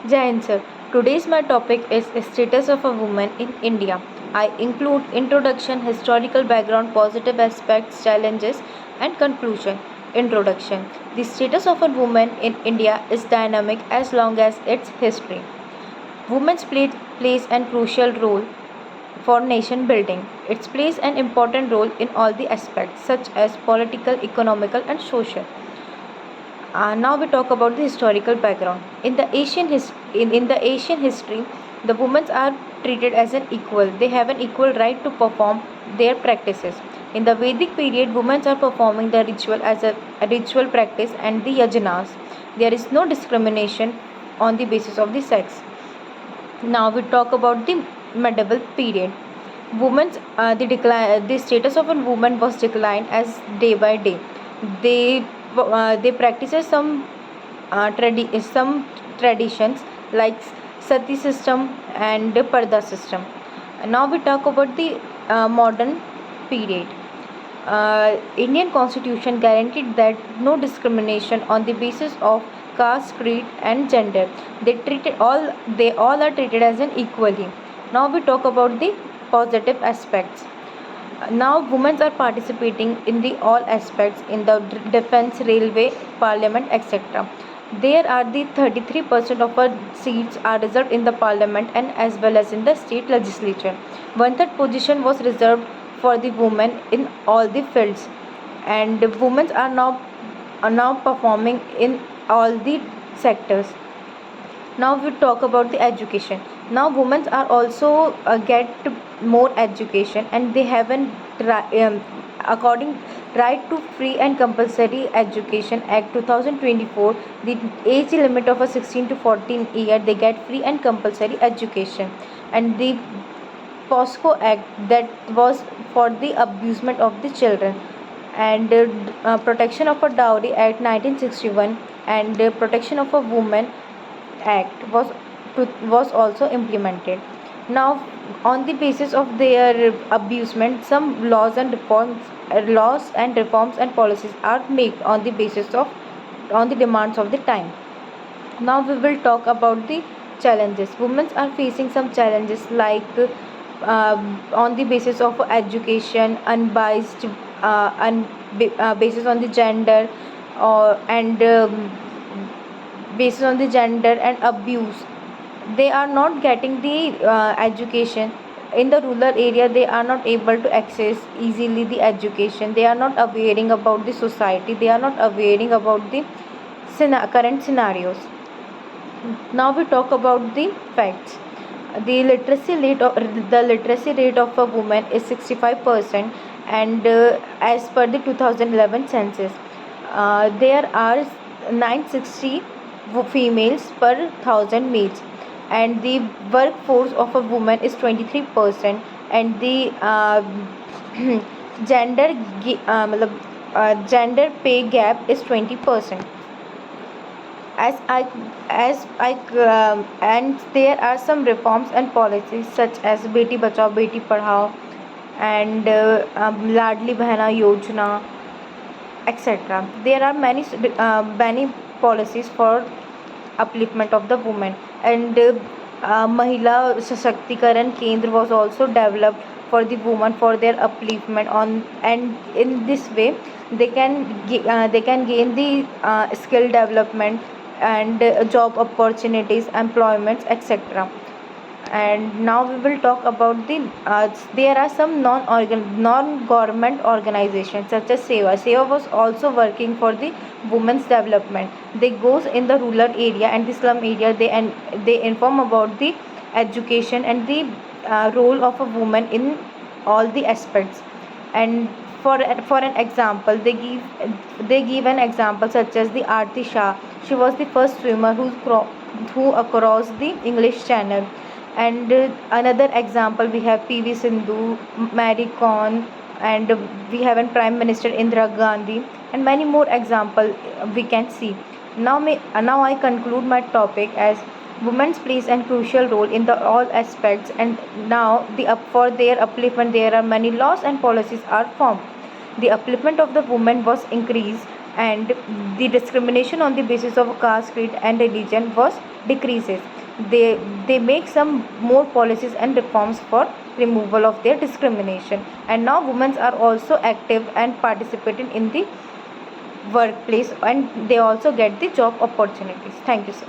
Jai Hind, sir. Today's my topic is status of a woman in India. I include introduction, historical background, positive aspects, challenges, and conclusion. Introduction. The status of a woman in India is dynamic as long as its history. Women's plays an crucial role for nation building. It plays an important role in all the aspects such as political, economical, and social. Now we talk about the historical background. In the Asian history, the women are treated as an equal. They have an equal right to perform their practices. In the Vedic period, women are performing the ritual as a ritual practice and the yajanas. There is no discrimination on the basis of the sex. Now we talk about the medieval period. The status of a woman was declined as day by day. They practices some traditions like sati system and parda system. Now we talk about the modern period. Indian Constitution guaranteed that no discrimination on the basis of caste, creed, and gender. They all are treated as an equally. Now we talk about the positive aspects. Now women are participating in the all aspects in the defense, railway, parliament, etc. There are the 33% of our seats are reserved in the parliament and as well as in the state legislature. One third position was reserved for the women in all the fields, and women are now performing in all the sectors. Now we talk about the education. Now women are also get more education, and they have an according right to free and compulsory education act 2024. The age limit of a 16 to 14 year, they get free and compulsory education. And the POSCO Act, that was for the abusement of the children. And Protection of a Dowry Act 1961 and Protection of a Woman Act was also implemented. Now, on the basis of their abusement, some laws and reforms and policies are made on the basis of on the demands of the time. Now we will talk about the challenges. Women are facing some challenges like on the basis of education, unbiased, basis on the gender, and basis on the gender and abuse. They are not getting the education. In the rural area, they are not able to access easily the education. They are not awareing about the society. They are not awareing about the current scenarios. Now we talk about the facts. The literacy rate of a woman is 65%, and as per the 2011 census, there are 960 females per 1000 males, and the workforce of a woman is 23%, and the gender gender pay gap is 20%. as I and there are some reforms and policies such as Beti Bachao Beti Padhao and Ladli Bahna Yojana, etc. There are many policies for upliftment of the women. And Mahila Sashaktikaran Kendra was also developed for the women for their upliftment on, and in this way they can gain the skill development and job opportunities, employments, etc. And now we will talk about the there are some non-government organizations such as Seva was also working for the women's development. They goes in the rural area and the slum area. They inform about the education and the role of a woman in all the aspects. And for an example, they give an example such as the Aarti Shah. She was the first swimmer who across the English Channel. And another example, we have PV Sindhu, Mary Kom, and we have a Prime Minister Indira Gandhi, and many more example we can see. Now I conclude my topic as women plays a crucial role in the all aspects, and now for their upliftment there are many laws and policies are formed. The upliftment of the women was increased and the discrimination on the basis of caste, creed and religion was decreases. They make some more policies and reforms for removal of their discrimination, and now women are also active and participating in the workplace, and they also get the job opportunities. Thank you, sir.